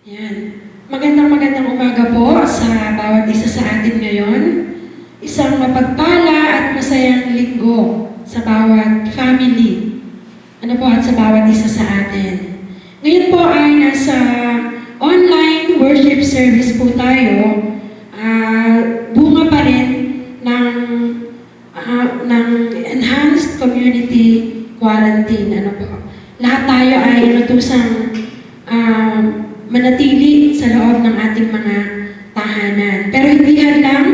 Yan. Magandang umaga po sa bawat isa sa atin ngayon. Isang mapagpala at masayang linggo sa bawat family. At sa bawat isa sa atin. Ngayon po ay nasa online worship service po tayo. Bunga pa rin ng enhanced community quarantine. Lahat tayo ay inutusang manatili sa loob ng ating mga tahanan. Pero hindi lang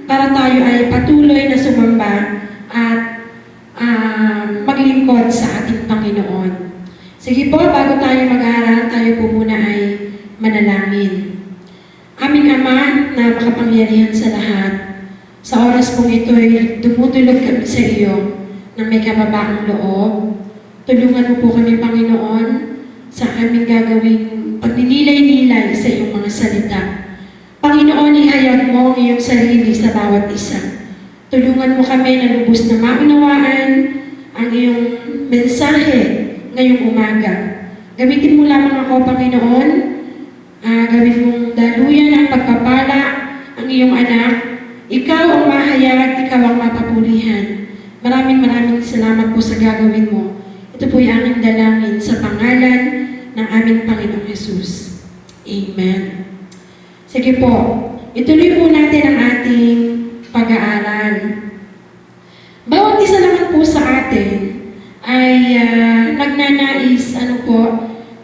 para tayo ay patuloy na sumamba at maglingkod sa ating Panginoon. Sige po, bago tayo mag-aaral, tayo po muna ay manalangin. Aming Ama na makapangyarihan sa lahat, sa oras pong ito ay dumudulog kami sa iyo na may kababaang loob. Tulungan mo po kami, Panginoon, sa aming gagawing pagninilay-nilay sa iyong mga salita. Panginoon, ihayag mo ang iyong sarili sa bawat isa. Tulungan mo kami na lubos na maunawaan ang iyong mensahe ngayong umaga. Gamitin mo lamang ako, Panginoon. Gawin mong daluyan ang pagpapala ang iyong anak. Ikaw ang mahayag, ikaw ang mapapulihan. Maraming salamat po sa gagawin mo. Ito po'y aming dalangin sa pangalan ng aming Panginoong Jesus. Amen. Sige po, ituloy po natin ang ating pag-aaral. Bawat isa naman po sa atin ay nagnanais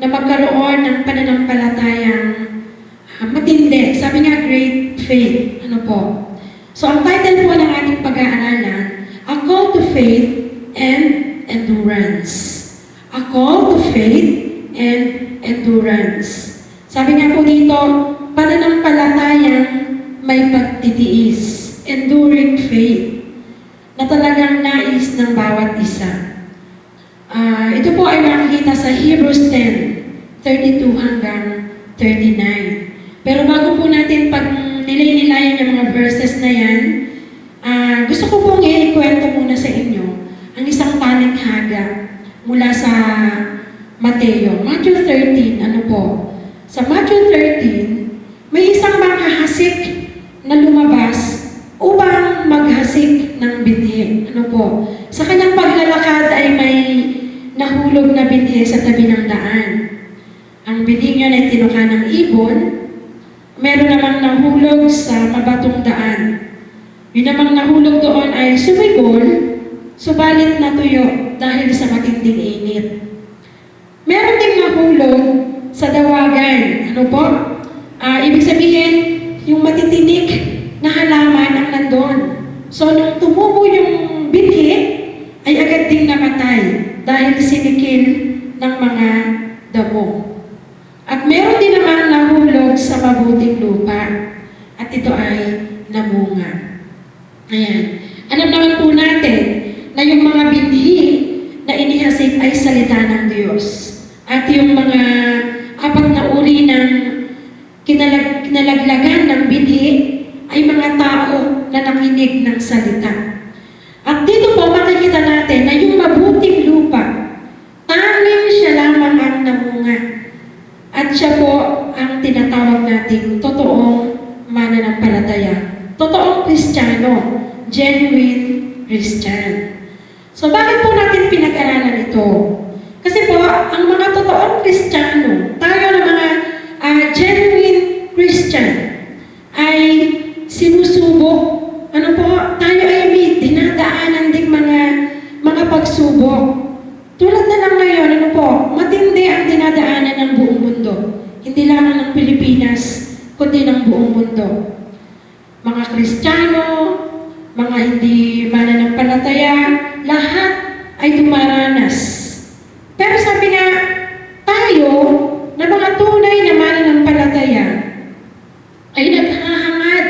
na magkaroon ng pananampalatayang matindi. Sabi nga, great faith. So, ang title po ng ating pag-aaralan, A Call to Faith and Endurance. A Call to Faith and Endurance. Sabi nga po dito, pananampalatayang may pagtitiis, enduring faith, na talagang nais ng bawat isa. Ito po ay makikita sa Hebrews 10:32 hanggang 39. Pero bago po natin pag nilay-nilayan yung mga verses na yan, gusto ko pong ikwento muna sa inyo ang isang talinghaga mula sa Mateo. Matthew 13, Sa Matthew 13, may isang manghahasik na lumabas upang maghasik ng binhi. Sa kanyang paglalakad ay may nahulog na binhi sa tabi ng daan. Ang binhi yun ay tinuka ng ibon. Meron namang nahulog sa mabatong daan. Yun namang nahulog doon ay sumigol, subalit natuyo dahil sa matinding init. Meron ding nahulog sa dawagan. Ibig sabihin, yung matitinik na halaman ang nandun. So, nung tumubo yung binhi, ay agad ding namatay dahil sinikil ng mga damo. At meron din naman nahulog sa mabuting lupa. At ito ay namunga. Ayan. Alam naman po natin na yung mga binhi na inihasik ay salita ng Diyos. At yung mga apat na uri ng kinalaglagan ng binhi ay mga tao na nakinig ng salita. At dito po makikita natin na yung mabuting lupa, tanging siya lamang ang namunga. At siya po ang tinatawag nating totoong mananampalataya. Totoong Kristiyano, genuine Christian. So bakit po natin pinag-aralan ito? Kasi po, ang mga totoong Kristiyano, tayo na mga genuine Christian, ay sinusubok. Tayo ay may dinadaanan ding mga pagsubok. Tulad na lang ngayon, matindi ang dinadaanan ng buong mundo. Hindi lamang ng Pilipinas, kundi ng buong mundo. Mga Kristiyano, mga hindi mananampalataya, lahat ay dumaranas. Pero sabi nga, tayo na mga tunay na mananampalataya ay naghahangad,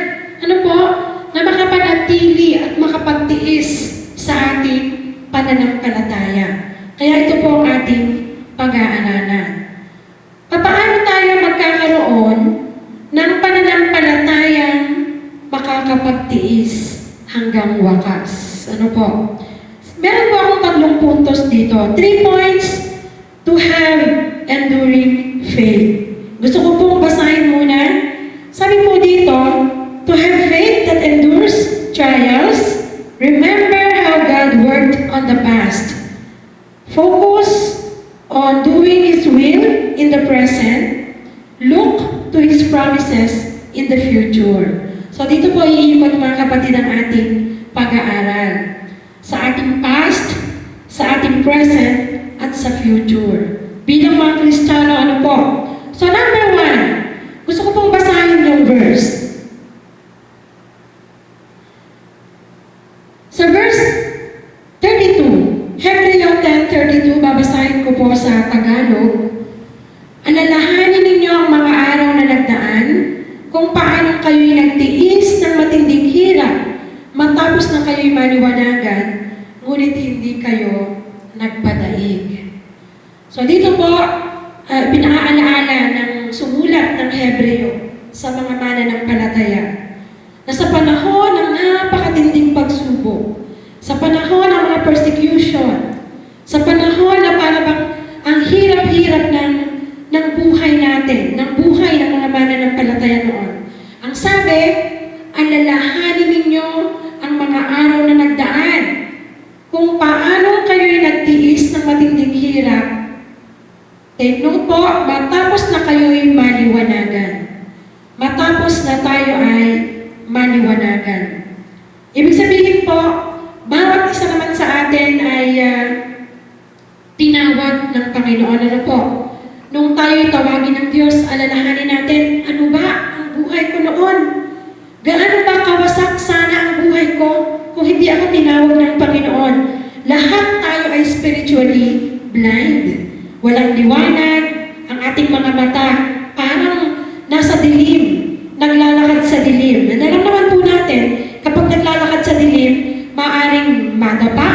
na makapanatili at makapagtiis sa ating pananampalataya. Kaya ito po ang ating pag-aaralan. Paano tayo magkakaroon ng pananampalatayang makakapagtiis hanggang wakas? Meron po akong 3 puntos dito. 3 points to have enduring faith. Gusto ko pong on doing His will in the present, look to His promises in the future. So dito po iikot mga kapatid ang ating pag-aaral. Sa ating past, sa ating present, at sa future. Bilang mga Kristiyano, ano po? So number 1, gusto ko pong basahin yung verse. Sa verse 32, Hebreo 10:32, babasahin ko po sa Tagalog. Alalahanin ninyo ang mga araw na nagdaan, kung paano kayo'y nagtiis ng matinding hirap, matapos na kayo'y maliwanagan, ngunit hindi kayo nagpadaig. So dito po, pinaaalaala ng sumulat ng Hebreo sa mga mananampalataya na sa panahon ng napakatinding pagsubok, sa panahon ng mga persecution, sa panahon na parang ang hirap-hirap ng buhay natin, ng buhay ng mga mananampalataya noon. Ang sabi, alalahanin ninyo ang mga araw na nagdaan, kung paano kayo'y nagtiis ng matinding hirap. Take note po, matapos na kayo'y maliwanagan. Matapos na tayo ay maliwanagan. Ibig sabihin po, bawat isa naman sa atin ay tinawag ng Panginoon. Ano po? Nung tayo'y tawagin ng Diyos, alalahanin natin, ano ba ang buhay ko noon? Gaano ba kawasak sana ang buhay ko kung hindi ako tinawag ng Panginoon? Lahat tayo ay spiritually blind. Walang liwanag, ang ating mga mata parang nasa dilim, naglalakad sa dilim. Alam naman po natin, kapag naglalakad sa dilim, maaring madapa,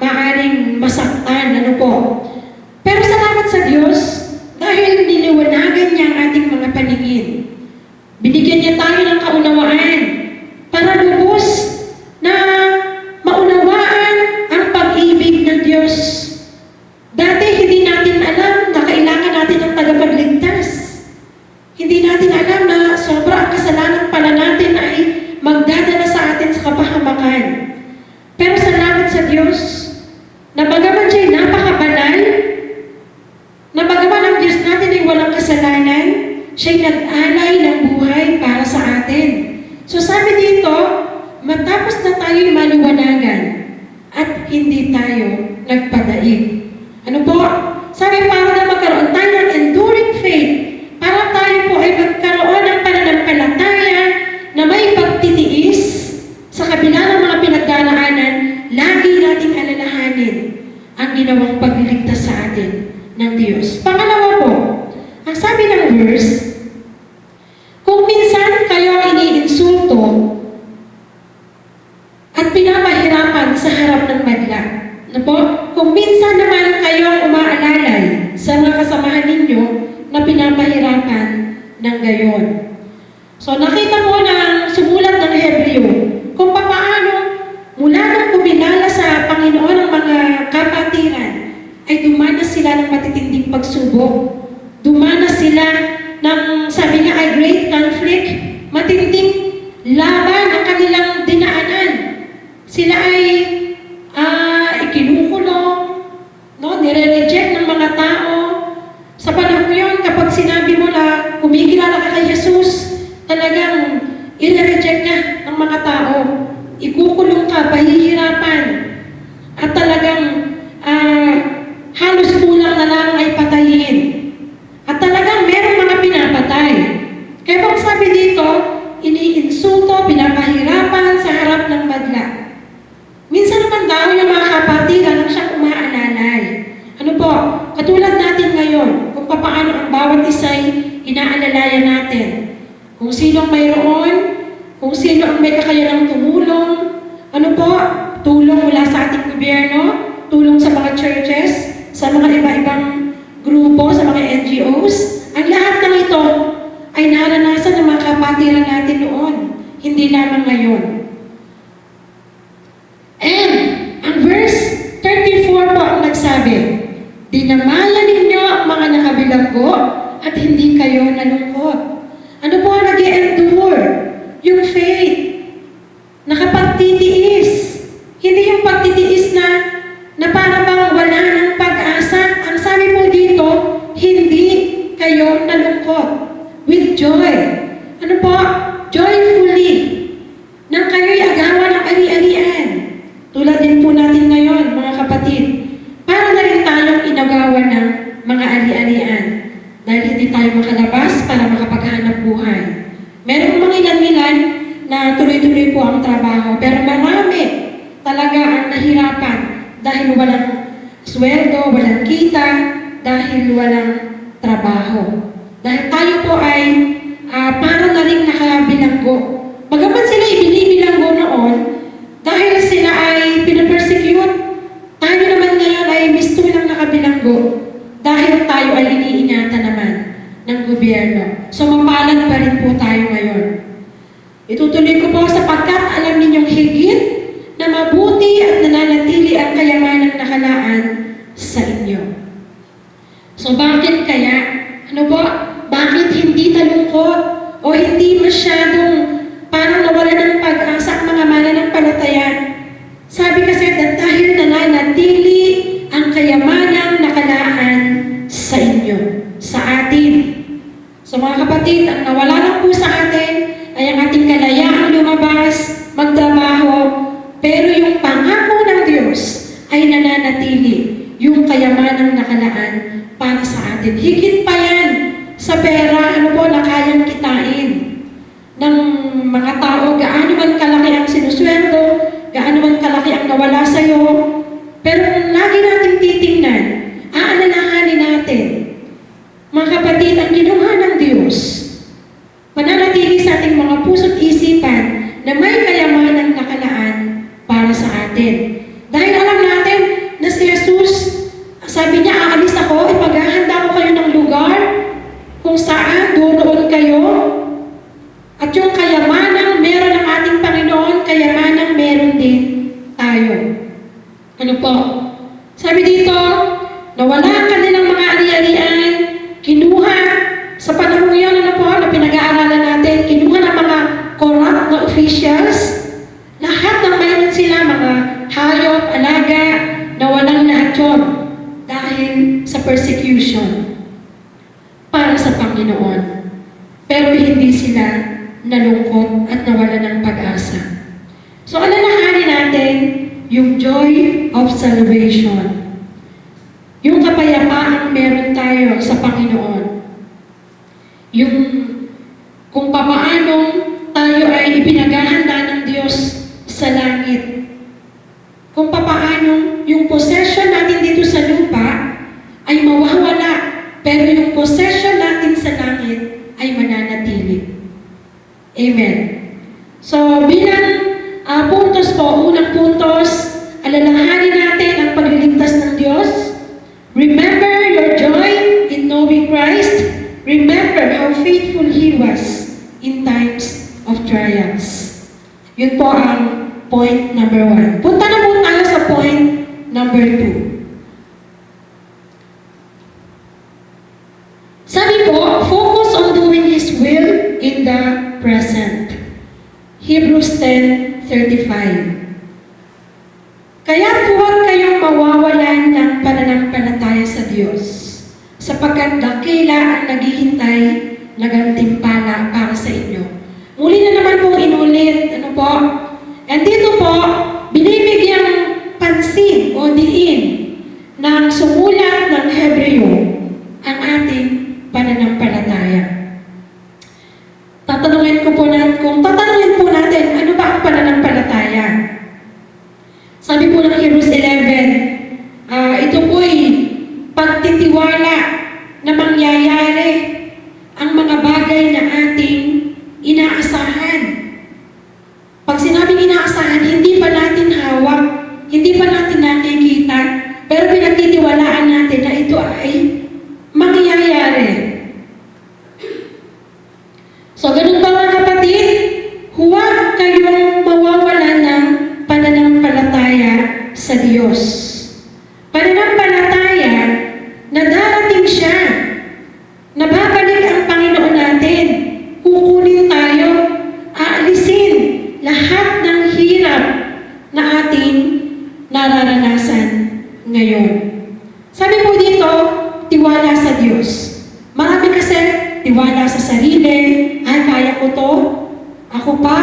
maaring masaktan, ano po. Pero salamat sa Diyos, dahil niliwanagan niya ang ating mga paningin. Binigyan niya tayo ng kaunawaan para lubos na maunawaan ang pag-ibig ng Diyos. Dati hindi natin alam na kailangan natin ng tagapagligtas. Hindi natin alam na sobra ang kasalanan pala natin ay magdadala sa atin sa kapahamakan. Pero salamat sa Diyos na bagaman siya'y napakabanal, na bagaman ang Diyos natin ay walang kasalanan, siya'y nag-alay ng buhay para sa atin. So sabi dito, matapos na tayo'y maliwanagan at hindi tayo nagpadaig. Ano po? Sabi para na magkaroon tayo ng enduring faith, para tayo po ay magkaroon ng pananampalataya na may pagtitiis sa kabila ng mga pinagdaraanan, lagi nating alalahanin ang ginawang pagliligtas sa atin ng Diyos. Pangalawa po, ang sabi ng verse, kung minsan kayo iniinsulto at pinapahirapan sa harap ng madla, ano po? Kung minsan naman kayong umaalalay sa mga kasamahan ninyo na pinapahirapan ng gayon. So nakita mo ng sumulat ng Hebreo kung paano mula nang kumilala sa Panginoon ang mga kapatiran ay dumanas sila ng matitinding pagsubok. Dumanas sila ng, sabi nga ay great conflict, matinding laban ang kanilang dinaanan. Sila ay ikinukulong, no? Nire-reject ng mga tao. Sa panahon yun, kapag sinabi mo na kumikilala ka kay Jesus, talagang i-reject ka ng mga tao. Ikukulong ka, pahihirapan. At talagang halos kulang na lang ay patayin. At talagang merong mga pinapatay. Kaya pag sabi dito, iniinsulto, pinapahirapan sa harap ng madla. Minsan naman daw yung mga kapatiran ang siyang umaalalay. Ano po, katulad natin ngayon, kung paano ang bawat isa'y inaalalayan natin. Kung sino ang mayroon, kung sino ang may kakayanang tumulong, ano po, tulong mula sa ating gobyerno, tulong sa mga churches, sa mga iba-ibang grupo, sa mga NGOs. Ang lahat ng ito ay naranasan ng mga kapatiran natin noon, hindi lamang ngayon. And ang verse 34 po ang nagsabi, dinamayan ninyo ang mga nakabilanggo at hindi kayo nalungkot. Ano po ang nag-endure? Yung faith. Nakapagtitiis. Hindi yung pagtitiis na para bang wala ng pag-asa. Ang sabi po dito, mga ari-arian dahil hindi tayo makalabas para makapaghanap buhay. Meron mga ilan-ilan na tuloy-tuloy po ang trabaho, pero marami talaga ang nahirapan dahil walang sweldo, walang kita, dahil walang trabaho. Dahil tayo po ay parang na rin nakabilanggo. Bagaman sila ibinibilanggo noon, dahil sila ay pinapersecute, tayo naman ngayon ay mistulang nakabilanggo dahil tayo ay iniingatan naman ng gobyerno. So mapalad pa rin po tayo ngayon. Itutuloy ko po sapagkat alam ninyong higit na mabuti at nananatili ang kayamanang nakalaan sa inyo. So bakit kaya? Ano po? Bakit hindi nalungkot o hindi masyadong parang nawala ng pag-asa ang mga mananampalataya? Sabi kasi dahil nananatili ang kayamanang nakalaan sa inyo, sa atin. So mga kapatid, ang nawala lang po sa atin ay ang ating kalayaang lumabas, magtrabaho, pero yung pangako ng Diyos ay nananatili, yung kayamanang nakalaan para sa atin. Higit pa yan sa pera, ano po, na kayang kitain ng mga tao, gaano man kalaki ang sinusweldo, gaano man kalaki ang nawala sa'yo. Pero kung lagi natin titingnan, aalalahanin natin, mga kapatid, ang ginawa ng Diyos, mananatili sa ating mga puso't isipan na may kayamanang nakalaan para sa atin. Dahil alam natin na si Jesus, sabi niya, aalis ako, ipaghahanda ko kayo ng lugar kung saan doon kayo. At yung kayamanang meron ng ating Panginoon, kayamanang meron din tayo. Ano po? Sabi dito, nawala ang kanilang mga ari-arian, kinuha sa panahon yun, ano po, na pinag-aaralan natin, kinuha ng mga corrupt na officials, lahat ng mayroon sila, mga hayop, alaga, nawalang lahat yun dahil sa persecution para sa Panginoon. Pero hindi sila nalungkot at nawala ng pag-asa. So alalahanin natin yung joy of salvation. Yung kapayapaang meron tayo sa Panginoon. Yung kung papaano tayo ay ipinaghahanda ng Diyos sa langit. Kung papaano yung possession natin dito sa lupa ay mawawala, pero yung possession natin sa langit ay mananatili. Amen. So bilang puntos po, unang puntos, alalahanin natin ang pagliligtas ng Diyos. Remember your joy in knowing Christ. Remember how faithful He was in times of trials. Yun po ang point number 1. Punta na po tayo sa point number 2. Sabi po, focus on doing His will in the present. Hebrews 10:35. Kaya't huwag kayong mawawalan ng pananampalataya sa Diyos, sapagkat dakila ang naghihintay na gantimpala para sa inyo. Muli na naman po inulit, ano po? And dito po, binibigyang pansin o diin ng sumulat ng Hebreo ang ating pananampalataya. Tatanungin po natin, ano ba ang pananampalataya? Sabi po ng Hebrews 11, ito po'y pagtitiwala na mangyayari ang mga bagay na ating inaasahan. Pag sinabing inaasahan, hindi pa natin hawak, hindi pa natin nakikita, pero pinagtitiwalaan natin na ito ay mangyayari. So, ganun ba mga kapatid? Huwag kayong mawawalan ng pananampalataya sa Diyos. Pananampalataya na darating siya, na babalik ang Panginoon natin, kukunin tayo, aalisin lahat ng hirap na ating nararanasan ngayon. Sabi po dito, tiwala sa Diyos. Marami kasi tiwala sa sarili, ay kaya ko to, ako pa,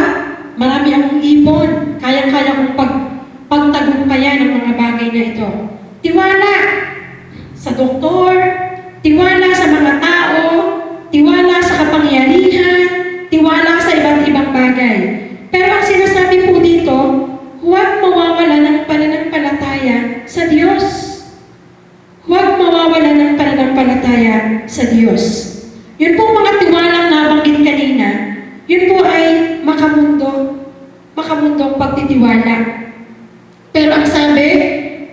marami akong ipon, kaya-kaya kong pagtagumpayan ang mga bagay na ito. Tiwala sa doktor, sa Diyos. Yun po mga tiwalang nabanggit kanina, yun po ay makamundong pagtitiwala. Pero ang sabi,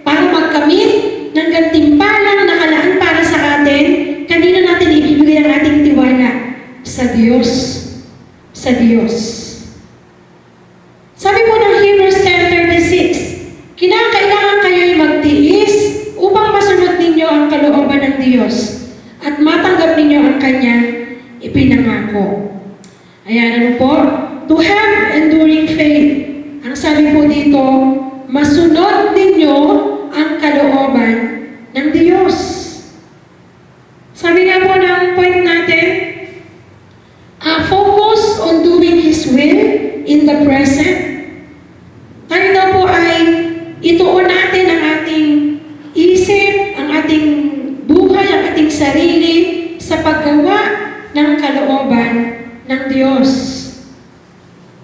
para magkamit ng gantimpalang nakalaan para sa atin, kanino natin ibibigay ang ating tiwala? Sa Diyos. Sa Diyos. Sabi po ng Hebrews 10:36, kinakailangan kayo'y magtiis upang masunod ninyo ang kalooban ng Diyos at matanggap ninyo ang Kanyang ipinangako. Ayan, ano po? To have enduring faith. Ang sabi po dito, masunod ninyo ang kalooban ng Diyos. Sabi nga po ng point natin, focus on doing His will in the present. Tayo daw po ay ituon natin ang ating isip, ang ating buhay, ang ating sarili sa paggawa ng kalooban ng Diyos.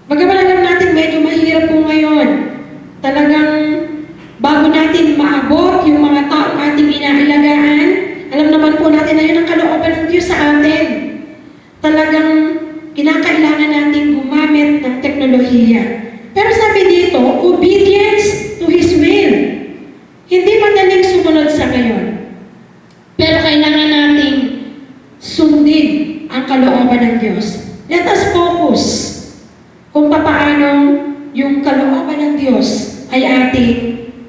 Bagaman alam natin medyo mahirap po ngayon, talagang bago natin maabot yung mga taong ating inaalagaan, alam naman po natin na yun ang kalooban ng Diyos sa atin. Talagang kinakailangan natin gumamit ng teknolohiya. Pero sabi dito, obedience to His will. Hindi madaling sumunod sa ngayon. Pero kailangan nating sundin ang kalooban ng Diyos. Let us focus kung paano yung kalooban ng Diyos ay ating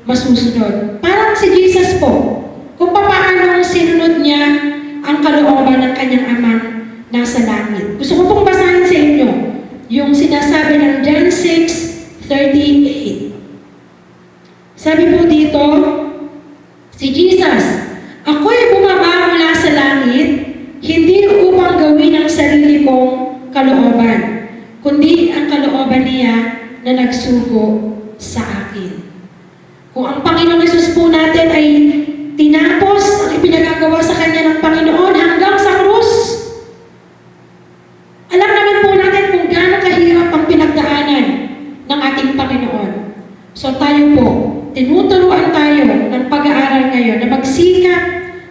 masusunod. Parang si Jesus po, kung paano sinunod niya ang kalooban ng kanyang amang nasa langit. Gusto ko pong basahin sa inyo yung sinasabi ng John 6:38. Sabi po dito, si Jesus, ako'y bumaba mula sa langit, hindi upang gawin ang sarili kong kalooban, kundi ang kalooban niya na nagsugo sa akin. Kung ang Panginoong Hesus po natin ay tinapos ang ipinagagawa sa Kanya ng Panginoon hanggang sa krus, alam naman po natin kung gaano kahirap ang pinagdaanan ng ating Panginoon. So tayo po, tinuturuan tayo ng pag-aaral ngayon na magsikap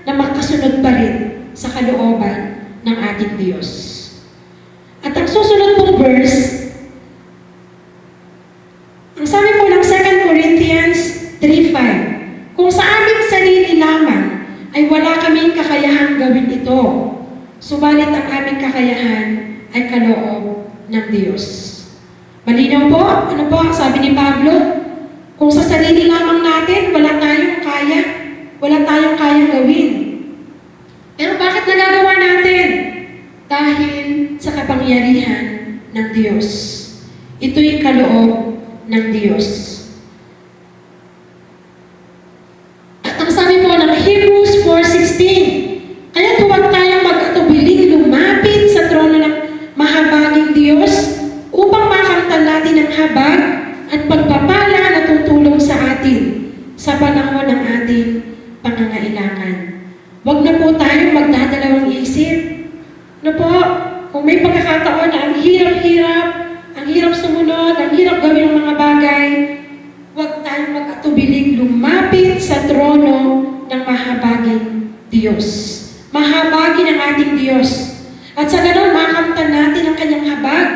na makasunod pa rin sa kalooban ng ating Diyos. At ang susunod pong verse, ang sabi po ng 2 Corinthians 3:5, kung sa aming sarili lamang ay wala kaming kakayahang gawin ito, subalit ang aming kakayahan ay kaloob ng Diyos. Malinaw po? Ano po ang sabi ni Pablo? Kung sa sarili lamang natin, wala tayong kayang gawin. Pero bakit nagagawa natin? Dahil sa kapangyarihan ng Diyos. Ito'y kaloob ng Diyos. At ang sabi po ng Hebrews 4:16, kaya huwag tayong mag-atubiling lumapit sa trono ng mahabaging Diyos upang makamtan natin ang habag at pagpapala na tutulong sa atin sa panahon ng ating pangangailangan. Huwag na po tayong magdadalawang isip. Ano po, kung may pagkakataon na ang hirap sumunod, ang hirap gawin ng mga bagay, huwag tayong mag-atubiling lumapit sa trono ng mahabaging Diyos. Mahabagin ang ating Diyos. At sa ganon, makamtan natin ang kanyang habag,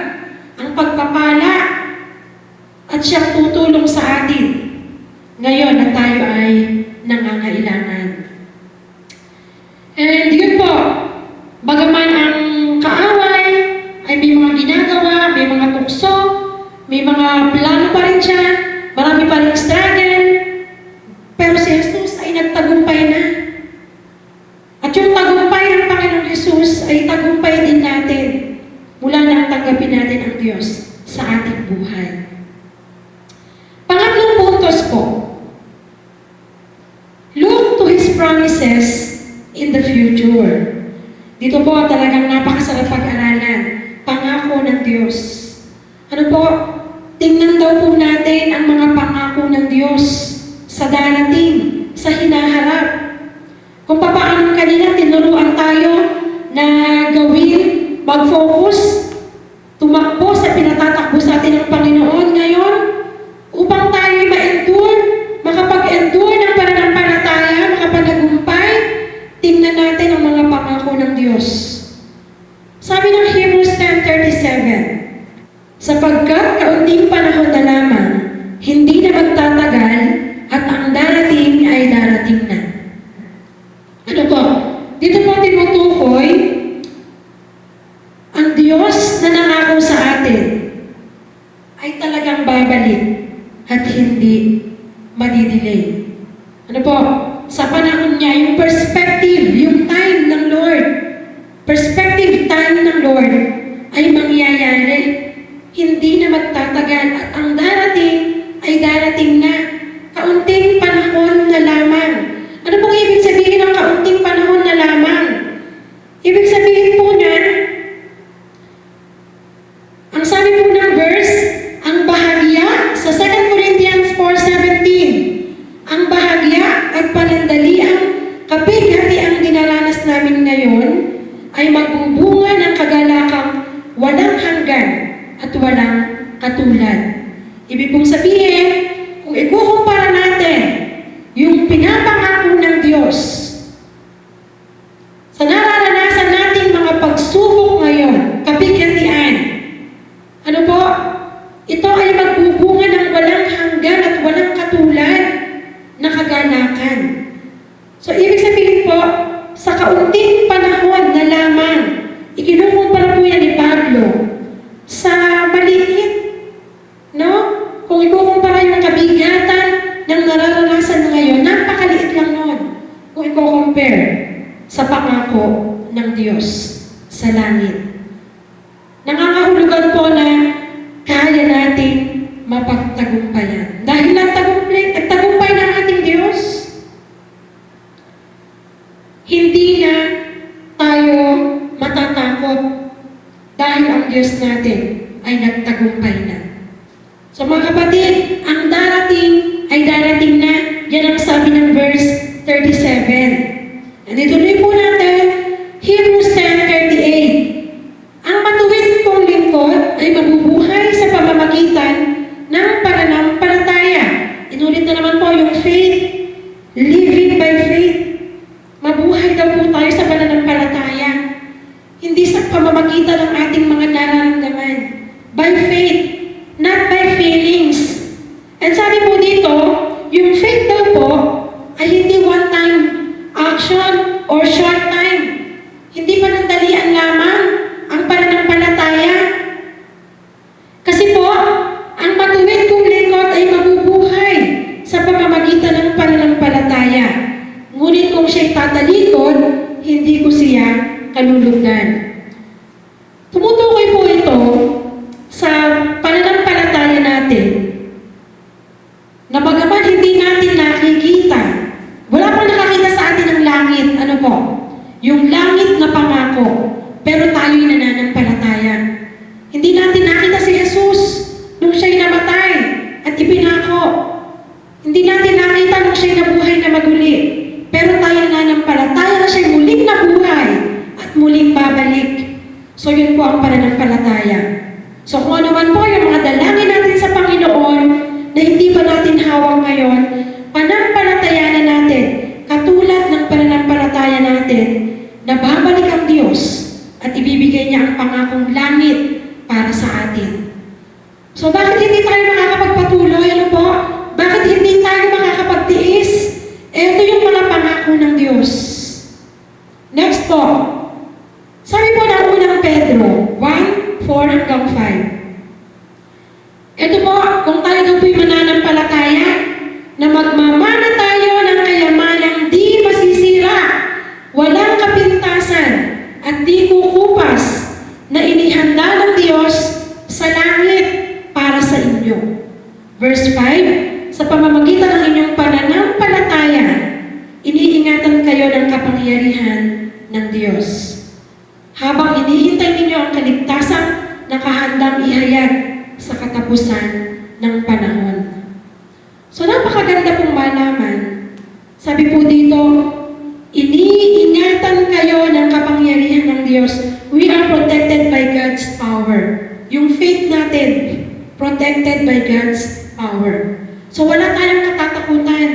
ang pagpapala, at siyang tutulong sa atin ngayon na tayo ay nangangailangan. And yun po, bagaman ang kaaway ay may mga ginagawa, may mga tukso, may mga plano pa rin siya, marami pa rin struggle, pero si Jesus ay nagtagumpay na. At yung tagumpay ng Panginoong Jesus ay tagumpay din natin mula nang tanggapin natin ang Diyos sa ating buhay. Pangatlong puntos po, look to His promises in the future. Dito po talagang napakasarap pag-aralan. Pangako ng Diyos. Ano po? Tingnan daw po natin ang mga pangako ng Diyos sa darating, sa hinaharap. Kung paano kanina tinuruan tayo na gawin, mag-focus, tumakbo sa pinatatakbo sa atin ng Panginoon ngayon, upang tayo makapag-endure ng pananampalataya, makapanagumpay, tingnan natin ang ang mga pangako ng Diyos. Sabi ng Hebrews 10:37, sapagkat kaunting panahon na lamang, hindi na magtatagal at ang darating ay darating na. Ano po? Dito po tinutukoy ang Diyos na nangako sa atin ay talagang babalik at hindi madidelay. Ano po? Sa panahon niya, yung perspective, yung time ng Lord, perspective time ng Lord ay mangyayari. Hindi na magtatagal at ang darating ay darating na. Kaunting panahon na lamang. Ano pong ibig sabihin ng kaunting panahon na lamang? Ibig sabihin po niyan, ang sabi po ng verse, ang bahagya sa 2 Corinthians 4:17, ang bahagya at panandaliang kapighatiang dinaranas namin ngayon ay magbubunga ng kagalakang walang hanggan at walang katulad. Ibig pong sabihin, kung ikukumpara natin yung pinapangako ng Diyos sa nararanasan nating mga pagsubok ngayon, kapighatian, ano po? Ito ay magbubunga ng walang hanggan at walang katulad na kagalakan. So, ibig sabihin po, sa kaunting panahon na lamang, ikinukumpara po yan ni Pablo sa maliit, no? Kung ikukumpara yung kabigatan ng nararanasan ngayon, napakaliit lang nun. Kung ikukumpare sa pangako ng Diyos sa langit. Nangangahulugan po na kaya nating mapagtagumpayan. Dahil nagtagumpay ng ating Diyos, hindi na tayo matatakot dahil ang Diyos natin ay nagtagumpay na. So mga kapatid, ang darating ay darating na. Yan ang sabi ng verse 37. And ituloy po natin, Hebrews 10:38. Ang matuwid kong lingkod ay mabubuhay sa pamamagitan ng pananampalataya. Inulit na naman po yung faith, living by faith. Mabuhay daw po tayo sa pananampalataya. Hindi sa pamamagitan ng ating mga nararamdaman. By faith, not by feelings. And sabi po dito, yung faith daw po ay hindi one-time action or short time. Hindi panandalian lamang ang pananampalataya. Kasi po, ang matuwid kong lingkod ay mabubuhay sa pamamagitan ng pananampalataya. Ngunit kung siya'y tatalikod, hindi ko siya kalulugan. Tumutukoy po ito sa pananampalataya natin na bagaman hindi natin nakikita, wala pang nakakita sa atin ng langit, ano po? Yung langit na pangako, pero tayo'y nananampalataya. Hindi natin nakita si Jesus nung siya'y namatay at ipinako. Hindi natin nakita nung siya'y nabuhay na maguli, pero tayo nananampalataya na siya'y muling nabuhay at muling babalik. So yun po ang pananampalataya. So kung ano man po yung mga dalangin natin sa Panginoon na hindi pa natin hawak ngayon, pananampalatayanan natin, katulad ng pananampalataya natin, na babalik ang Diyos at ibibigay niya ang pangakong langit para sa atin. So bakit hindi tayo makakapagpatuloy? Ano po? Bakit hindi tayo makakapagtiis? Ito yung mga pangako ng Diyos. Next po. Sabi po ng unang Pedro 1:4-5. Ito po, kung tayo daw po'y mananampalataya, na magmamana tayo ng kayamanang di masisira, walang kapintasan, at di kukupas, na inihanda ng Diyos sa langit para sa inyo. Verse 5, sa pamamagitan ng inyong pananampalataya, iniingatan kayo ng kapangyarihan ng Diyos. Habang inihintay ninyo ang kaligtasang nakahandang ihayag sa katapusan ng panahon. So napakaganda pong malaman. Sabi po dito, iniingatan kayo ng kapangyarihan ng Diyos. We are protected by God's power. Yung faith natin, protected by God's power. So wala tayong katatakutan.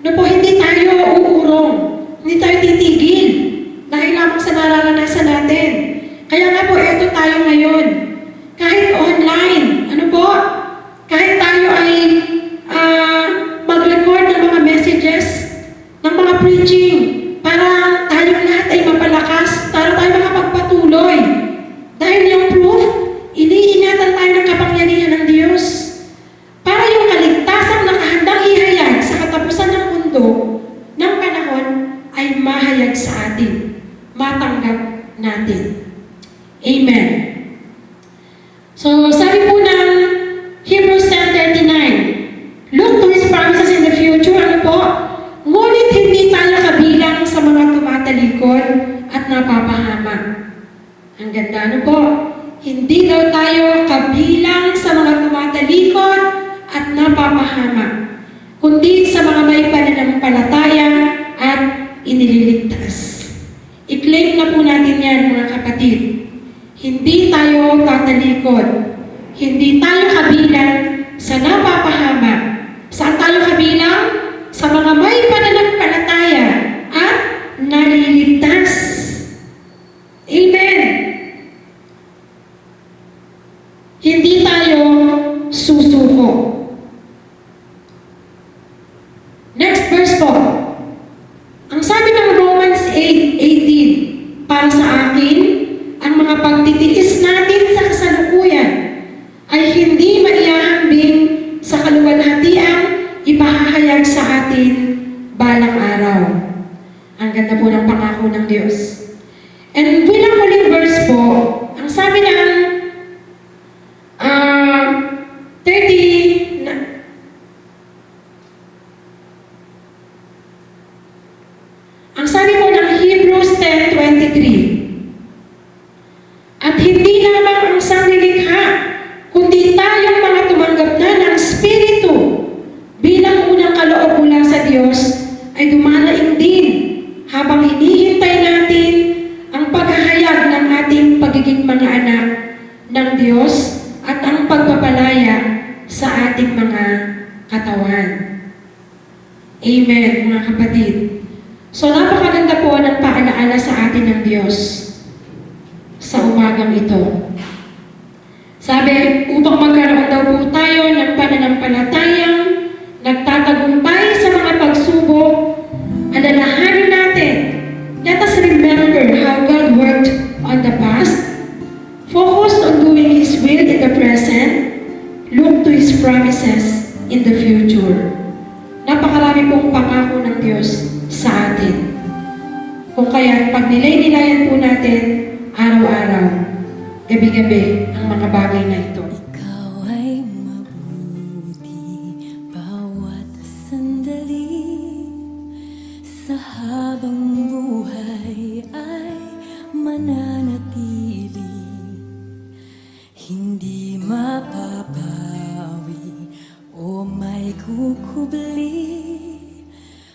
No po, hindi tayo uurong. Hindi tayo titigil. Dahil tayo ngayon. Kahit online, ano po? Kahit tayo ay mag-record ng mga messages, ng mga preaching, para tayong lahat ay mapalakas, para tayo makapagpatuloy. Dahil yung proof, iniingatan tayo ng kapangyarihan ng Diyos. Para yung kaligtasang nakahandang ihayag sa katapusan ng mundo, ng panahon, ay mahayag sa atin, matanggap natin. Amen. So, sabi po ng Hebrews 10:39, look to His promises in the future, ano po? Ngunit hindi tayo kabilang sa mga tumatalikod at napapahama. Ang ganda, ano po? Hindi daw tayo kabilang sa mga tumatalikod at napapahama, kundi sa mga may pananampalataya at inililigtas. I-claim na po natin yan, mga kapatid. Hindi tayo tatalikod. Hindi tayo kabilang sa napapahama. Saan tayo kabilang? Sa mga may pananampalataya at naliligtas. Amen. Hindi tayo susuko. Next verse po. Ang sabi ng Romans 8:18, para sa akin, ang mga pagtitiis natin sa kasalukuyan ay hindi maihahambing sa kaluwalhatiang ipahahayag sa atin balang araw. Ang ganda po ng pangako ng Diyos. And bilang huling verse po, ang sabi ng 30, ang sabi po ng Hebrews 10:23, at hindi lamang ang sanglilikha, kundi tayong mga tumanggap na ng Espiritu bilang unang kaloob mula sa Diyos ay dumaraing din habang hinihintay natin ang paghahayag ng ating pagiging mga anak ng Diyos at ang pagpapalaya sa ating mga katawan. Amen, mga kapatid. So, napakaganda po ng paalaala sa atin ng Diyos sa umagang ito. Sabi, upang magkaroon daw po tayo ng pananampalatayang nagtatagumpay sa mga pagsubok, alalahanin natin. Let us remember how God worked on the past, focus on doing His will in the present, look to His promises in the future. Napakarami pong pangako ng Diyos sa atin. Kung kaya pag nilay-nilayan po natin araw-araw, gabi-gabi ang mga bagay na ito. Ikaw ay mabuti bawat sandali, sa habang buhay ay mananatili, hindi mapapawi o may kukubli,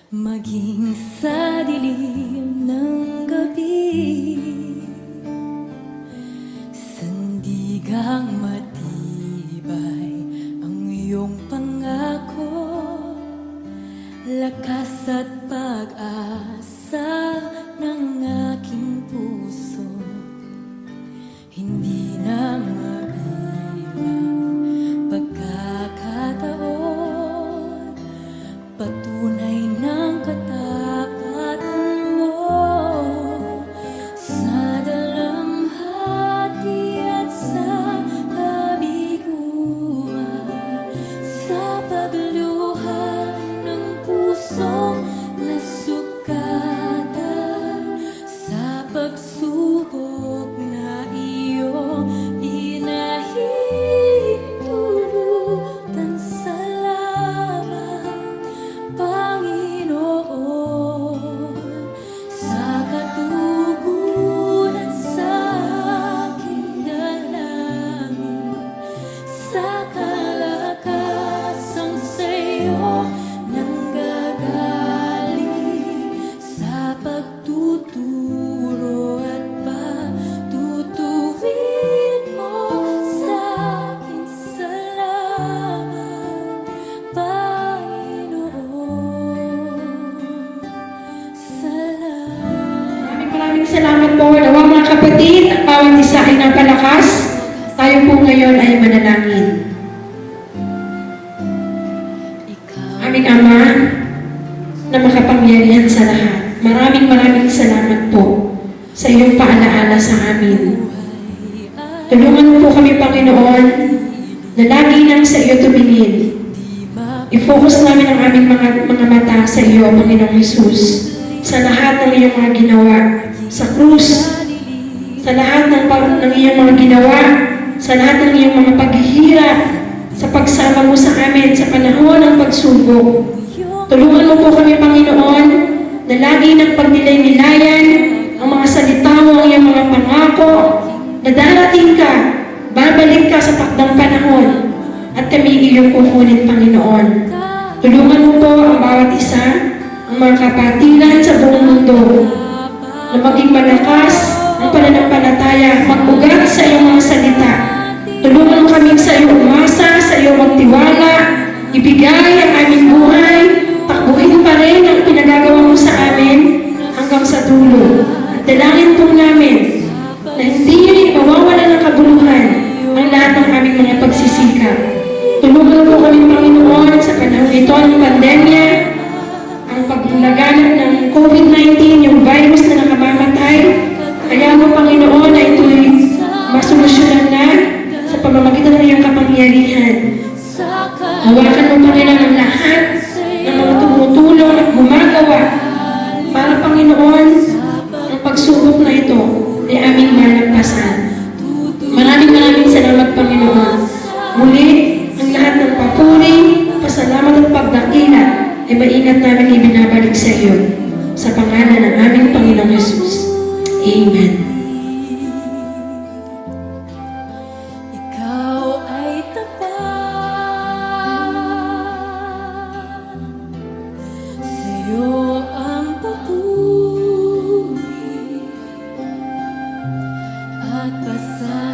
maging sa dilim ng gabi. Sandigang matibay ang iyong pangako, lakas at pag-asa ng aking puso, hindi na mabilang pagkakataon, patunay ng katapatan mo sa dalamhati at sa kabiguan, sa pagluha ng pusong nasugatan, sa pagsubok na iyong inahintulutan. Salamat, Panginoon, sa katugunan sa aking dalangin, sa kalakasang sa'yo nanggagaling, sa pagtuturo at salamat po. Nawa mga kapatid, ang bawat isa ay napalakas. Tayo po ngayon ay manalangin. Aming Ama, na makapangyarihan sa lahat, maraming salamat po sa iyong paalaala sa amin. Tulungan mo po kami, Panginoon, na lagi nang sa iyo tumingin. I-focus namin ang aming mga mata sa iyo, Panginoong Jesus, sa lahat ng iyong mga ginawa, sa krus, sa lahat ng iyong mga ginawa, sa lahat ng iyong mga paghihirap, sa pagsama mo sa amin sa panahon ng pagsubok. Tulungan mo po kami, Panginoon, na lagi ng pagnilay-nilayan ang mga salita mo, ang iyong mga pangako, na darating ka, babalik ka sa takdang panahon, at kami iyong kukunin, Panginoon. Tulungan mo po ang bawat isa, ang mga kapatiran sa buong mundo, na maging malakas ang pananampalataya, mag-ugat sa iyong mga salita. Tulungan mo kami sa iyo umasa, sa iyo magtiwala, ibigay ang aming buhay, takbuhin pa rin ang pinagagawa mo sa amin hanggang sa dulo. At dalangin po namin na hindi mawawala ng kabuluhan ang lahat ng aming mga pagsisikap. Tulungan po kami, Panginoon, sa panahon ito ng pandemya, ang paglaganap ng COVID-19, yung virus na nakamamatay. Kaya mo, Panginoon, na ito'y masolusyonan na sa pamamagitan ng iyong kapangyarihan. Hawakan mo, Panginoon, ang lahat ng mga tumutulong at gumagawa para, Panginoon, ang pagsubok na ito ay aming malagpasan. Maraming salamat, Panginoon. Muli, ang lahat ng papuri, pasalamat at pagdakila ay maingat namin ibinabalik sa iyo. Sa pangalan ng aming Panginoong Jesus. Amen. Ikaw ay tapat, sa'yo ang papuri at pasalamat.